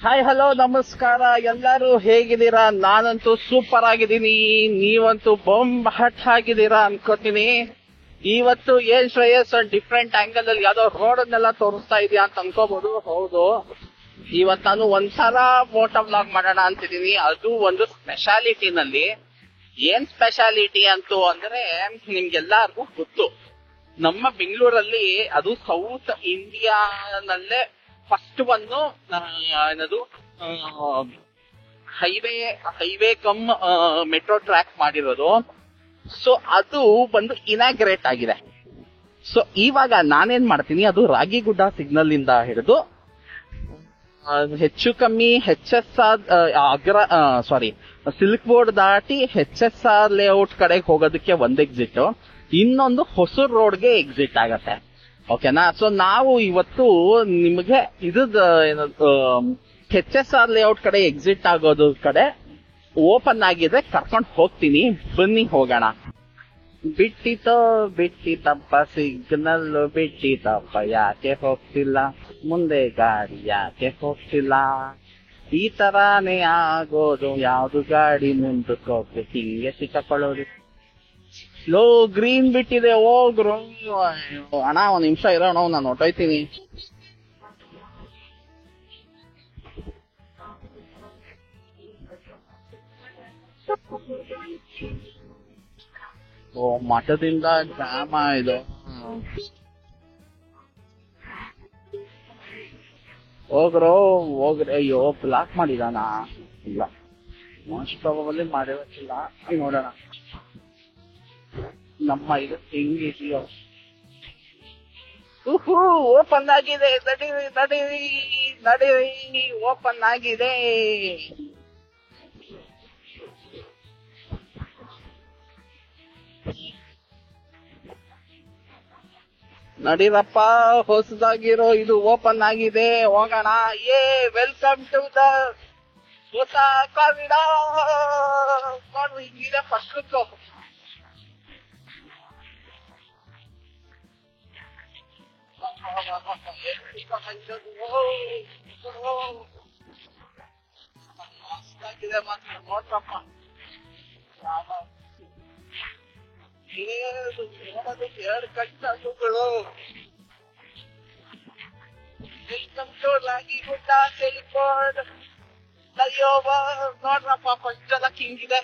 Hi hello ನಮಸ್ಕಾರ, ಎಲ್ಲರೂ ಹೇಗಿದ್ದೀರಾ? ನಾನಂತೂ ಸೂಪರ್ ಆಗಿದ್ದೀನಿ, ನೀವಂತೂ ಬಾಂಬ್ ಹಟ್ ಆಗಿದ್ದೀರಾ ಅನ್ಕೋತೀನಿ. ಇವತ್ತು ಏನ್ ಶ್ರೇಯಸ್ ಡಿಫ್ರೆಂಟ್ ಆಂಗಲ್ ಅಲ್ಲಿ ಯಾವ್ದೋ ರೋಡ್ ಅನ್ನೆಲ್ಲ ತೋರಿಸ್ತಾ ಇದೆಯಾ ಅಂತ ಅನ್ಕೋಬಹುದು. ಹೌದು, ಇವತ್ತು ನಾನು ಒಂದ್ಸಲ ಮೋಟೋ ವ್ಲಾಗ್ ಮಾಡೋಣ ಅಂತಿದ್ದೀನಿ. ಅದು ಒಂದು ಸ್ಪೆಷಾಲಿಟಿನಲ್ಲಿ. ಏನ್ ಸ್ಪೆಷಾಲಿಟಿ ಅಂತೂ ಅಂದ್ರೆ ನಿಮ್ಗೆಲ್ಲರಿಗೂ ಗೊತ್ತು, ನಮ್ಮ ಬೆಂಗಳೂರಲ್ಲಿ ಅದು ಸೌತ್ ಇಂಡಿಯಾನಲ್ಲೇ ಫಸ್ಟ್ ಒಂದು ಏನದು ಹೈವೇ ಕಮ್ ಮೆಟ್ರೋ ಟ್ರ್ಯಾಕ್ ಮಾಡಿರೋದು. ಸೊ ಅದು ಬಂದು ಇನಾಗ್ರೇಟ್ ಆಗಿದೆ. ಸೊ ಇವಾಗ ನಾನೇನ್ ಮಾಡ್ತೀನಿ, ಅದು ರಾಗಿಗುಡ್ಡ ಸಿಗ್ನಲ್ ಇಂದ ಹಿಡಿದು ಹೆಚ್ಚು ಕಮ್ಮಿ ಸಿಲ್ಕ್ ಬೋರ್ಡ್ ದಾಟಿ HSR ಲೇಔಟ್ ಕಡೆಗೆ ಹೋಗೋದಕ್ಕೆ ಒಂದು ಎಕ್ಸಿಟ್, ಇನ್ನೊಂದು ಹೊಸೂರ್ ರೋಡ್ಗೆ ಎಕ್ಸಿಟ್ ಆಗತ್ತೆ. ಓಕೆನಾ? ಸೊ ನಾವು ಇವತ್ತು ನಿಮಗೆ HSR ಲೇಔಟ್ ಕಡೆ ಎಕ್ಸಿಟ್ ಆಗೋದು ಕಡೆ ಓಪನ್ ಆಗಿದೆ, ಕರ್ಕೊಂಡು ಹೋಗ್ತೀನಿ. ಬನ್ನಿ ಹೋಗೋಣ. ಬಿಟ್ಟಿತಪ್ಪ ಸಿಗ್ನಲ್, ಬಿಟ್ಟಿತಪ್ಪ ಯಾಕೆ ಹೋಗ್ತಿಲ್ಲ, ಮುಂದೆ ಗಾಡಿ ಯಾಕೆ ಹೋಗ್ತಿಲ್ಲ, ಈ ತರಾನೇ ಆಗೋದು, ಯಾವ್ದು ಗಾಡಿ ಮುಂದಕ್ಕೆ ಹೋಗ್ಬೇಕು, ಹಿಂಗೆ ಸಿಕ್ಕೊಳ್ಳೋದು. ಲೋ ಗ್ರೀನ್ ಬಿಟ್ಟಿದೆ, ಹೋಗ್ರು ಅಣ್ಣ, ಒಂದ್ ನಿಮಿಷ ಇರೋಣ, ನಾನು ಹೊಟ್ಟೋಯ್ತೀನಿ. ಓ, ಮಠದಿಂದ ಜಾಮ ಇದು. ಹೋಗ್ರಿ. ಅಯ್ಯೋ, ಬ್ಲಾಕ್ ಮಾಡಿದಾನ? ಇಲ್ಲ, ಮೋಸ್ಟ್ ಪ್ರಾಬಬಲಿ ಮಾಡಿರಕ್ಕಿಲ್ಲ. ನೋಡೋಣ ನಮ್ಮ ಇದು ಹೆಂಗಿದೆಯೋ. ಓಪನ್ ಆಗಿದೆ, ನಡೀರಿ, ಓಪನ್ ಆಗಿದೆ. ನಡೀರಪ್ಪ, ಹೊಸದಾಗಿರೋ ಇದು ಓಪನ್ ಆಗಿದೆ, ಹೋಗೋಣ. ವೆಲ್ಕಮ್ ಟು ದ ಹೊಸ ಕಾರಿಡಾರ್. ನೋಡ್ರಿ, ಹಿಂಗಿದೆ ಫಸ್ಟ್ ಲುಕ್. ನೋಡ್ರಪ್ಪ, ಎರಡು ಕಟ್ಟುಗಳು. Welcome to Ragigudda Silk Board flyover. ನೋಡ್ರಪ್ಪ, ಫಸ್ಟ್ ಎಲ್ಲ ಹಿಂಗಿದೆ.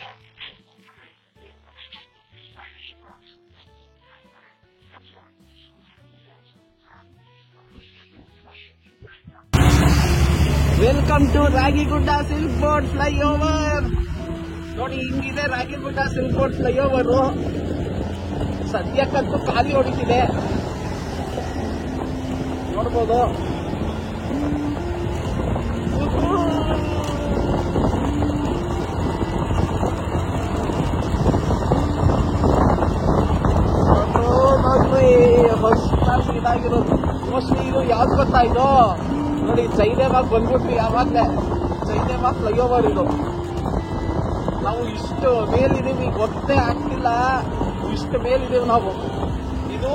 Welcome to Ragigudda Silk Board flyover. ನೋಡಿ, ಹಿಂಗಿದೆ ರಾಗಿಗುಡ್ಡ ಸಿಲ್ಕ್ ಬೋರ್ಡ್ ಫ್ಲೈಓವರ್. ಸದ್ಯಕ್ಕಂತೂ ಖಾಲಿ ಹೊಡಿತಿದೆ, ನೋಡ್ಬೋದು. ಹೊಸದಾಗಿ ಇದಾಗಿರೋದು. ಮೋಸ್ಟ್ಲಿ ಇದು ಯಾವ್ದು ಗೊತ್ತಾಯ್ತು ನೋಡಿ, ಜಯದೇವಾಗ ಬಂದ್ಬಿಟ್ವಿ. ಯಾವಾಗ್ಲೇ ಜಯದೇವ ಫ್ಲೈಓವರ್ ಇದು. ನಾವು ಇಷ್ಟು ಮೇಲಿದೀವಿ, ಗೊತ್ತೇ ಆಗ್ತಿಲ್ಲ ಇಷ್ಟು ಮೇಲಿದೀವಿ ನಾವು. ಇದು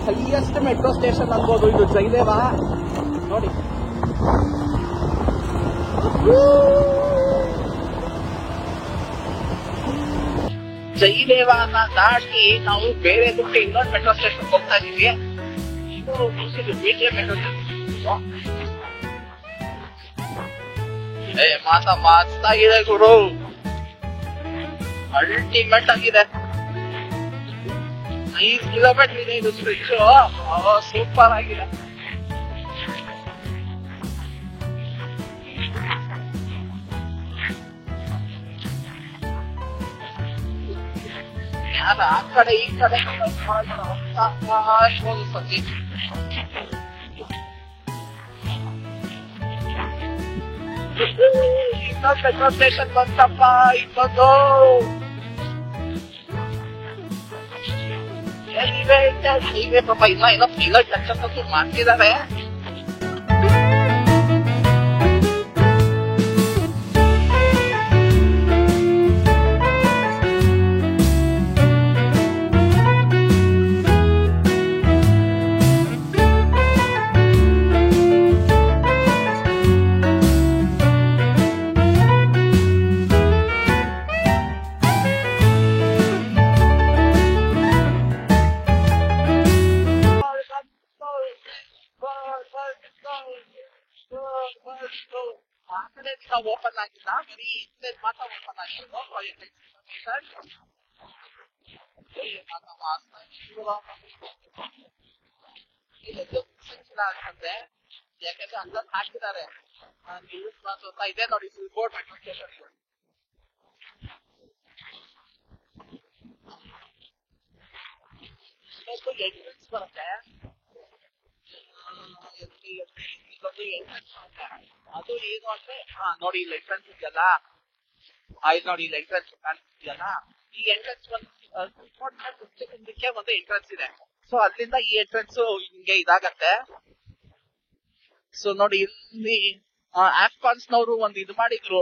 ಹೈಯೆಸ್ಟ್ ಮೆಟ್ರೋ ಸ್ಟೇಷನ್ ಅನ್ಬೋದು ಇದು, ಜಯದೇವ. ನೋಡಿ, ಜಯದೇವನ ದಾಟಿ ನಾವು ಬೇರೆ ದುಡ್ಡು ಇನ್ನೊಂದು ಮೆಟ್ರೋ ಸ್ಟೇಷನ್ ಹೋಗ್ತಾ ಇದೀವಿ. ಇದು BTM ಮೆಟ್ರೋ ಸ್ಟೇಷನ್. ಮಸ್ತಾಗಿದೆ ಗುರು, ಅಲ್ಟಿಮೇಟ್ ಆಗಿದೆ. 5 ಕಿಲೋಮೀಟರ್ ಇದೆ ಇದು ಸ್ಟ್ರೆಚ್. ಸೂಪರ್ ಆಗಿದೆ. ಯಾರ ಆ ಕಡೆ ಈ ಕಡೆ ಸತಿ. ಇನ್ನೊಂದು ಮೆಟ್ರೋ ಸ್ಟೇಷನ್ ಬಂತಪ್ಪ, ಇನ್ನೊಂದು. ಹೈವೇ ಪಾಪ ಇನ್ನೂ ಫಿಗರ್ ಟಚ್ ಅಂತ ಮಾಡ್ತಿದ್ದಾರೆ. ಓಪನ್ ಆಗಿಲ್ಲ, ಬರೀ ಇಂಟೆಲ್ ಮಾತ್ರ ಓಪನ್ ಆಗಿರೋದು. ಪ್ರಾಜೆಕ್ಟ್ ಇನ್ಫಾರ್ಮೇಶನ್ ಅಂತಂದ್ರೆ ಯಾಕಂದ್ರೆ ಅಲ್ಲಲ್ಲಿ ಹಾಕಿದ್ದಾರೆ ನ್ಯೂಸ್ ಅಂತ ಇದೆ ನೋಡಿ. ಬೋರ್ಡ್ ಮೆಟ್ರೋ ಸ್ಟೇಷನ್ ಎಂಟ್ರೆನ್ಸ್ ಬರುತ್ತೆ. ಇದೊಂದು ಎಂಟ್ರೆನ್ಸ್ ಅದು ಏನು ಅಂದ್ರೆ ನೋಡಿ ಇಲ್ಲಿ ಎಂಟ್ರೆನ್ಸ್ ಇದೆಯಲ್ಲ, ಇಲ್ಲಿ ನೋಡಿ ಇಲ್ಲಿ ಎಂಟ್ರೆನ್ಸ್ ಕಾಣಿಸ್ತಿದೆಯಲ್ಲ, ಈ ಎಂಟ್ರೆನ್ಸ್ ಒಂದು ಎಂಟ್ರೆನ್ಸ್ ಇದೆ. ಸೊ ಅಲ್ಲಿಂದ ಈ ಎಂಟ್ರೆನ್ಸ್ ಹಿಂಗೆ ಇದಾಗತ್ತೆ. ಸೊ ನೋಡಿ ಇಲ್ಲಿ ಆಫ್ಘಾನ್ಸ್ ನವರು ಒಂದು ಇದು ಮಾಡಿದ್ರು,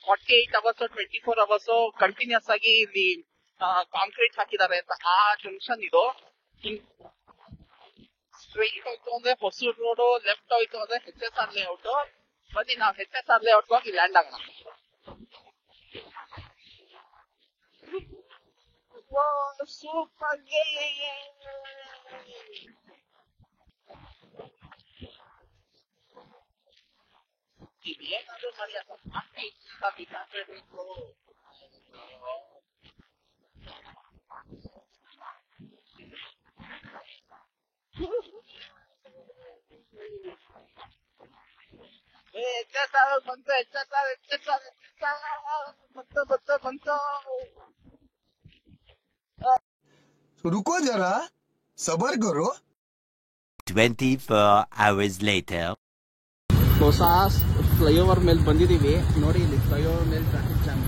48 ಅವರ್ಸ್ 24 ಅವರ್ಸ್ ಕಂಟಿನ್ಯೂಸ್ ಆಗಿ ಇಲ್ಲಿ ಕಾಂಕ್ರೀಟ್ ಹಾಕಿದ್ದಾರೆ ಅಂತ. ಆ ಜಂಕ್ಷನ್ ಇದು. ಸ್ಟ್ರೈಟ್ ಹೋಯ್ತು ಅಂದ್ರೆ ಹೊಸೂರು ರೋಡ್, ಲೆಫ್ಟ್ ಹೋಯ್ತು ಅಂದ್ರೆ HSR ಲೇಔಟ್. ಬನ್ನಿ ನಾವು HSR ಲೇಔಟ್ ಹೋಗಿ ಲ್ಯಾಂಡ್ ಆಗೋಣ. ಸೂಪರ್ ಏನಾದ್ರು ಮಾಡಿ ಬಂತು. रुको जरा सबर करो. 24 hours later. ಹೊಸ ಫ್ಲೈಓವರ್ ಮೇಲೆ ಬಂದಿದೀವಿ ನೋಡಿ. ಇಲ್ಲಿ ಫ್ಲೈಓವರ್ ಮೇಲೆ ಟ್ರಾಫಿಕ್ ಜಾಮ್.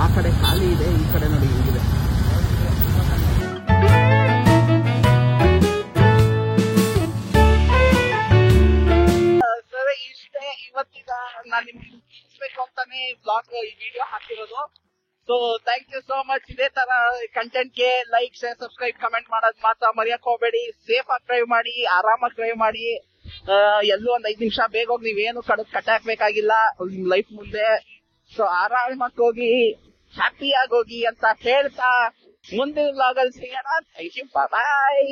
ಆ ಕಡೆ ಖಾಲಿ ಇದೆ, ಈ ಕಡೆ ನೋಡಿ ಹಿಂಗಿದೆ. ಸರಿ, ಇಷ್ಟೇ ಇವತ್ತೀಗ ನಾನು ನಿಮ್ಗೆ ತಿಳಿಸ್ಬೇಕು ಅಂತಾನೆ ಬ್ಲಾಗ್ ಈ ವಿಡಿಯೋ ಹಾಕಿರೋದು. So thank you so much. ಇದೇ ತರ ಕಂಟೆಂಟ್ಗೆ ಲೈಕ್, ಶೇರ್, ಸಬ್ಸ್ಕ್ರೈಬ್, ಕಮೆಂಟ್ ಮಾಡೋದು ಮಾತ್ರ ಮರೆಯಕ್ ಹೋಗ್ಬೇಡಿ. ಸೇಫ್ ಆಗಿ ಡ್ರೈವ್ ಮಾಡಿ, ಆರಾಮಾಗಿ ಡ್ರೈವ್ ಮಾಡಿ. ಎಲ್ಲೂ ಒಂದ್ 5 ನಿಮಿಷ ಬೇಗ ಹೋಗಿ ನೀವೇನು ಕಟ್ ಹಾಕ್ಬೇಕಾಗಿಲ್ಲ ನಿಮ್ ಲೈಫ್ ಮುಂದೆ. ಸೊ ಆರಾಮಾಗಿ ಹೋಗಿ, ಹ್ಯಾಪಿಯಾಗಿ ಹೋಗಿ ಅಂತ ಹೇಳ್ತಾ ಮುಂದಿನ ವ್ಲಾಗ್ ಅಲ್ಲಿ ಸಿಗೋಣ. Thank you, bye.